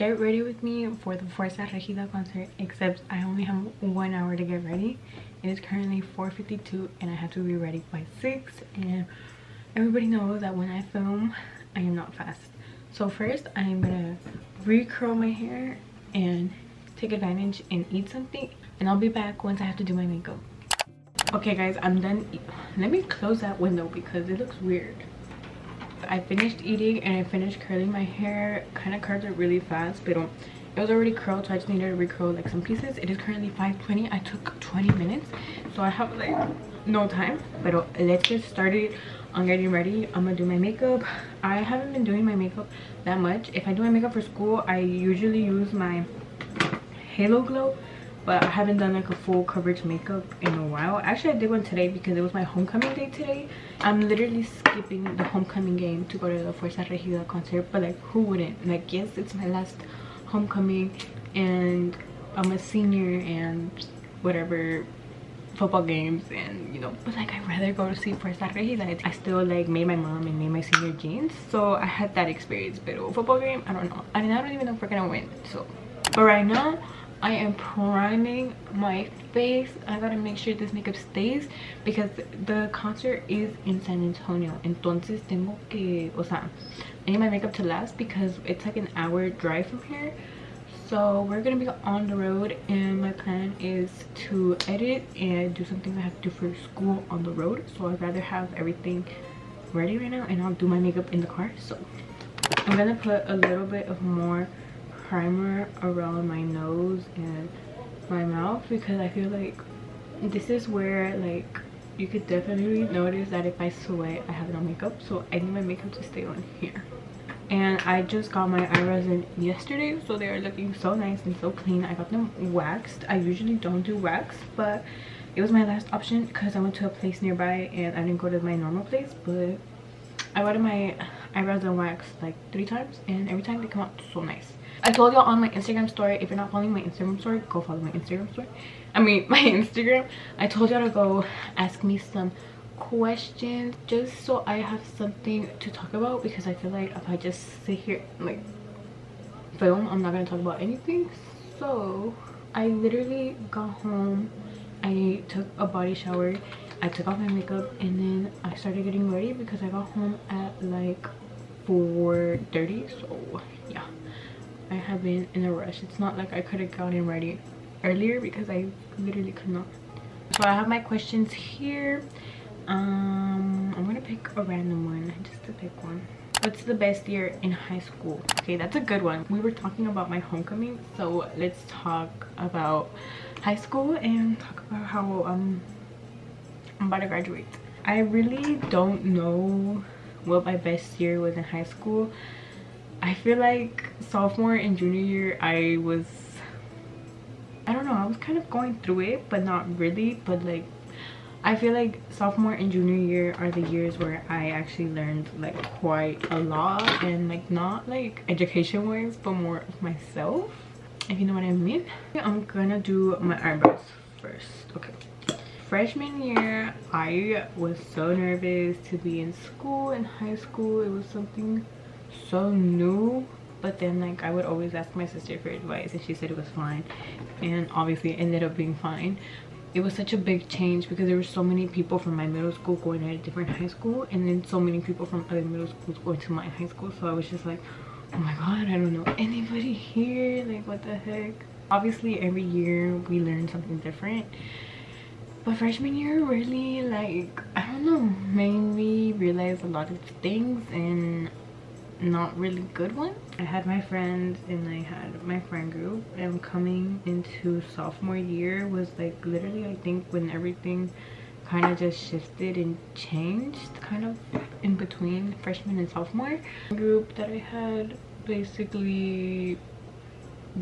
get ready with me for the Fuerza Regida concert, except I only have 1 hour to get ready. It is currently 4:52 and I have to be ready by 6, and everybody knows that when I film I am not fast. So first I am gonna recurl my hair and take advantage and eat something, and I'll be back once I have to do my makeup. Okay guys, I'm done. Let me close that window because it looks weird. I finished eating and I finished curling my hair. Kind of curled it really fast, but it was already curled, so I just needed to recurl like some pieces. It is currently 5:20. I took 20 minutes, so I have like no time, but let's get started on getting ready. I'm gonna do my makeup. I haven't been doing my makeup that much. If I do my makeup for school, I usually use my Halo Glow, but I haven't done like a full coverage makeup in a while. Actually, I did one today because it was my homecoming day today. I'm literally skipping the homecoming game to go to the Fuerza Regida concert, but like who wouldn't? Like, yes, it's my last homecoming and I'm a senior and whatever, football games, and you know, but like I'd rather go to see Fuerza Regida. I still like made my mom and made my senior jeans, so I had that experience. But football game, I don't know. I mean, I don't even know if we're gonna win. So, but right now I am priming my face. I gotta make sure this makeup stays because the concert is in San Antonio. Entonces tengo que, o sea, I need my makeup to last because it's like an hour drive from here. So we're gonna be on the road, and my plan is to edit and do something I have to do for school on the road. So I'd rather have everything ready right now, and I'll do my makeup in the car. So I'm gonna put a little bit of more primer around my nose and my mouth because I feel like this is where like you could definitely notice that if I sweat I have no makeup, so I need my makeup to stay on here. And I just got my eyebrows in yesterday, so they are looking so nice and so clean. I got them waxed. I usually don't do wax, but it was my last option because I went to a place nearby and I didn't go to my normal place. But I wanted my eyebrows unwaxed like 3 times, and every time they come out so nice. I told y'all on my Instagram story, if you're not following my Instagram story, go follow my Instagram story. I mean, my Instagram. I told y'all to go ask me some questions just so I have something to talk about, because I feel like if I just sit here and like film, I'm not gonna talk about anything. So I literally got home, I took a body shower, I took off my makeup, and then I started getting ready because I got home at like 4:30. So yeah, I have been in a rush. It's not like I could have gotten ready earlier because I literally could not. So I have my questions here. I'm gonna pick a random one just to pick one. What's the best year in high school? Okay, that's a good one. We were talking about my homecoming, so let's talk about high school and talk about how I'm about to graduate. I really don't know what my best year was in high school. I feel like sophomore and junior year I don't know, I was kind of going through it, but not really. But like I feel like sophomore and junior year are the years where I actually learned like quite a lot, and like not like education wise, but more of myself, if you know what I mean. I'm gonna do my eyebrows first. Okay, freshman year I was so nervous to be in school. In high school it was something so new, but then like I would always ask my sister for advice and she said it was fine, and obviously it ended up being fine. It was such a big change because there were so many people from my middle school going to a different high school, and then so many people from other middle schools going to my high school. So I was just like, oh my god, I don't know anybody here, like what the heck. Obviously every year we learn something different, but freshman year really, like, I don't know, made me realize a lot of things and not really good ones. I had my friends and I had my friend group, and coming into sophomore year was like literally I think when everything kind of just shifted and changed, kind of in between freshman and sophomore. The group that I had basically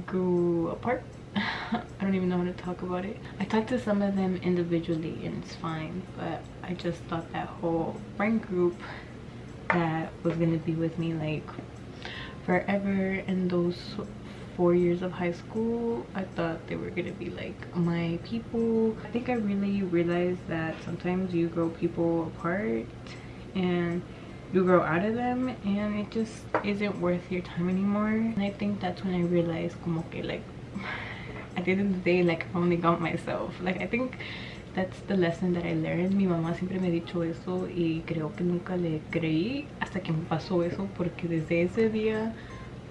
grew apart. I don't even know how to talk about it. I talked to some of them individually and it's fine, but I just thought that whole friend group that was gonna be with me like forever in those 4 years of high school, I thought they were gonna be like my people. I think I really realized that sometimes you grow people apart, and you grow out of them and it just isn't worth your time anymore. And I think that's when I realized como que like at the end of the day, like I only got myself. Like I think that's the lesson that I learned. Mi mamá siempre me ha dicho eso y creo que nunca le creí hasta que me pasó eso, porque desde ese día,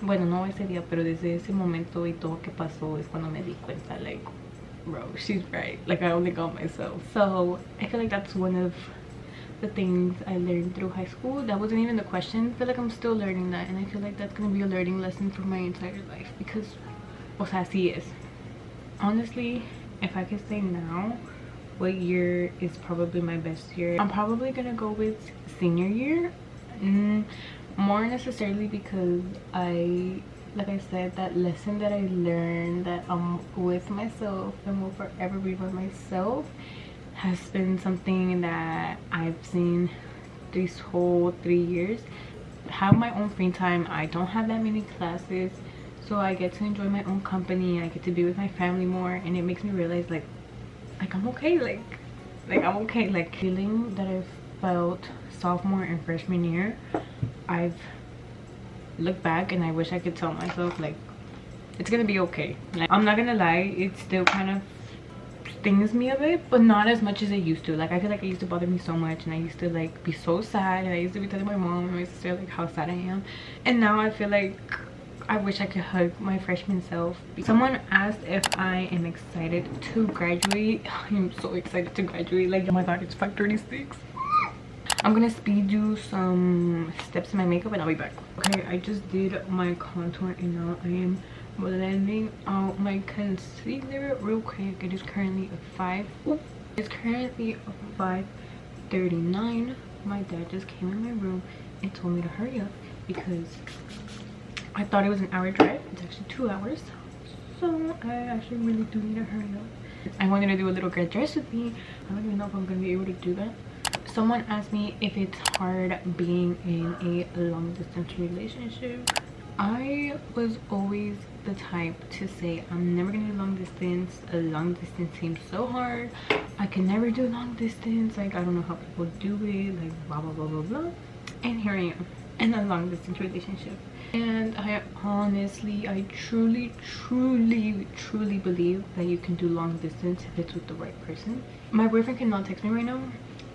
bueno, no ese día, pero desde ese momento y todo que pasó es cuando me di cuenta, like, bro, she's right. Like I only got myself. So I feel like that's one of the things I learned through high school. That wasn't even the question. I feel like I'm still learning that, and I feel like that's gonna be a learning lesson for my entire life, because o sea, así es. Honestly, if I could say now what year is probably my best year, I'm probably gonna go with senior year. More necessarily because like I said, that lesson that I learned, that I'm with myself and will forever be with myself, has been something that I've seen these whole 3 years. Have my own free time. I don't have that many classes, so I get to enjoy my own company. I get to be with my family more, and it makes me realize like I'm okay. Like I'm okay. Like feeling that I've felt sophomore and freshman year, I've looked back and I wish I could tell myself like it's gonna be okay. Like I'm not gonna lie, it still kind of stings me a bit, but not as much as it used to. Like I feel like it used to bother me so much, and I used to like be so sad, and I used to be telling my mom and my sister like how sad I am, and now I feel like I wish I could hug my freshman self. Someone asked if I am excited to graduate. I am so excited to graduate. Like oh my god, it's 5:36. I'm gonna speed do some steps in my makeup and I'll be back. Okay, I just did my contour and now I am blending out my concealer real quick. It is currently a 5:39. My dad just came in my room and told me to hurry up because I thought it was an hour drive. It's actually 2 hours, so I actually really do need to hurry up. I wanted to do a little girl dress with me. I don't even know if I'm gonna be able to do that. Someone asked me if it's hard being in a long distance relationship. I was always the type to say I'm never gonna do long distance. A long distance seems so hard. I can never do long distance. Like I don't know how people do it. Like blah blah blah blah blah. And here I am in a long distance relationship. And I honestly, I truly believe that you can do long distance if it's with the right person. My boyfriend cannot text me right now,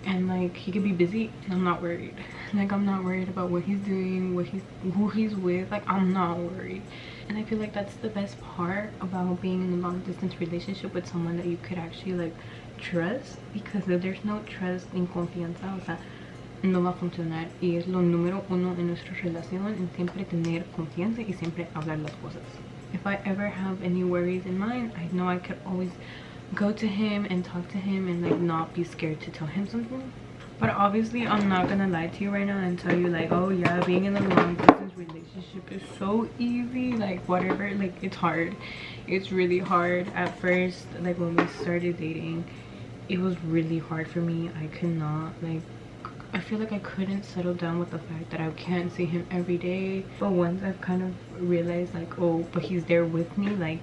and like he could be busy and I'm not worried. Like I'm not worried about what he's doing, who he's with. Like I'm not worried. And I feel like that's the best part about being in a long distance relationship with someone that you could actually like trust, because if there's no trust ni confianza, o sea, no va a funcionar. Y es lo número uno en nuestra relación, en siempre tener confianza y siempre hablar las cosas. If I ever have any worries in mind, I know I could always go to him and talk to him and like not be scared to tell him something. But obviously I'm not gonna lie to you right now and tell you like, oh yeah, being in a long distance relationship is so easy, like whatever. Like it's hard. It's really hard. At first, like when we started dating, it was really hard for me. I could not, like, I feel like I couldn't settle down with the fact that I can't see him every day. But once I've kind of realized like, oh, but he's there with me, like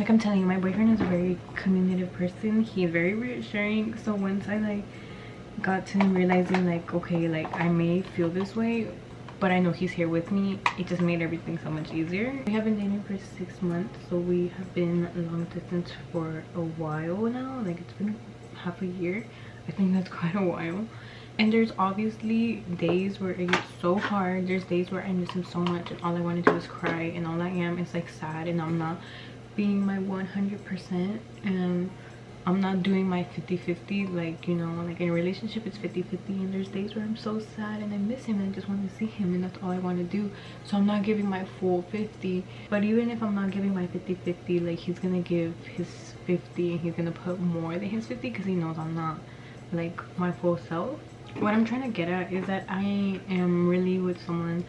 I'm telling you, my boyfriend is a very communicative person. He's very reassuring. So once I like got to realizing like, okay, like I may feel this way, but I know he's here with me, it just made everything so much easier. We have been dating for 6 months, so we have been long distance for a while now. Like it's been half a year. I think that's quite a while. And there's obviously days where it gets so hard. There's days where I miss him so much and all I want to do is cry, and all I am is like sad, and I'm not being my 100%, and I'm not doing my 50-50. Like, you know, like in a relationship it's 50-50, and there's days where I'm so sad and I miss him and I just want to see him, and that's all I want to do. So I'm not giving my full 50. But even if I'm not giving my 50-50, like he's gonna give his 50 and he's gonna put more than his 50 because he knows I'm not like my full self. What I'm trying to get at is that I am really with someone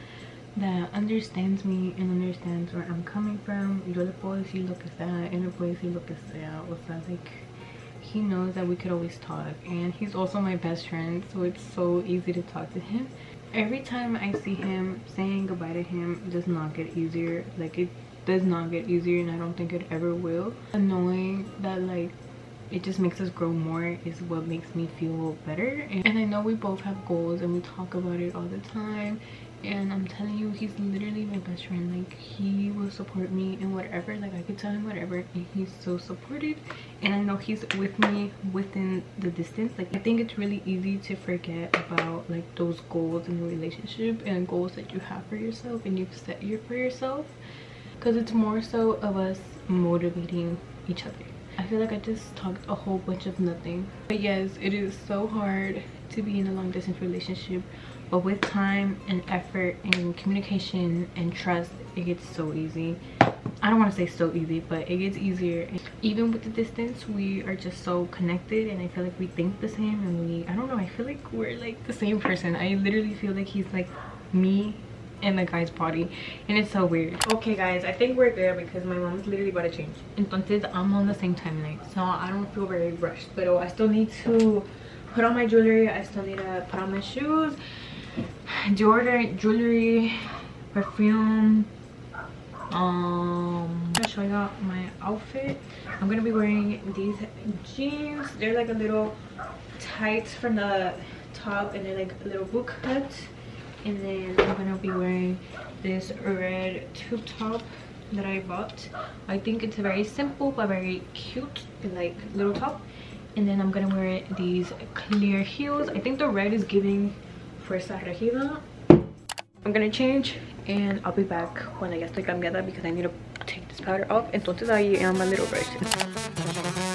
that understands me and understands where I'm coming from. Yo le puedo decir lo que sea, él le puede decir lo que sea. O sea, like, he knows that we could always talk, and he's also my best friend, so it's so easy to talk to him. Every time I see him, saying goodbye to him does not get easier. Like, it does not get easier, and I don't think it ever will. And knowing that like it just makes us grow more is what makes me feel better. And I know we both have goals and we talk about it all the time, and I'm telling you, he's literally my best friend. Like, he will support me in whatever. Like, I could tell him whatever and he's so supportive, and I know he's with me within the distance. Like, I think it's really easy to forget about like those goals in a relationship and goals that you have for yourself and you've set for yourself, because it's more so of us motivating each other. I feel like I just talked a whole bunch of nothing, but yes, it is so hard to be in a long distance relationship, but with time and effort and communication and trust, it gets so easy. I don't want to say so easy, but it gets easier. Even with the distance, we are just so connected, and I feel like we think the same, and I don't know, I feel like we're like the same person. I literally feel like he's like me in the guy's body, and it's so weird. Okay guys, I think we're there because my mom's literally about to change. Entonces I'm on the same timeline, so I don't feel very rushed, but I still need to put on my jewelry. I still need to put on my shoes, jewelry, perfume. I'm gonna show y'all my outfit. I'm gonna be wearing these jeans. They're like a little tight from the top, and they're like a little boot cut. And then I'm gonna be wearing this red tube top that I bought. I think it's a very simple but very cute like little top. And then I'm gonna wear these clear heels. I think the red is giving Fuerza Regida. I'm gonna change and I'll be back when I ya estoy cambiada because I need to take this powder off. Entonces I am a little rushed.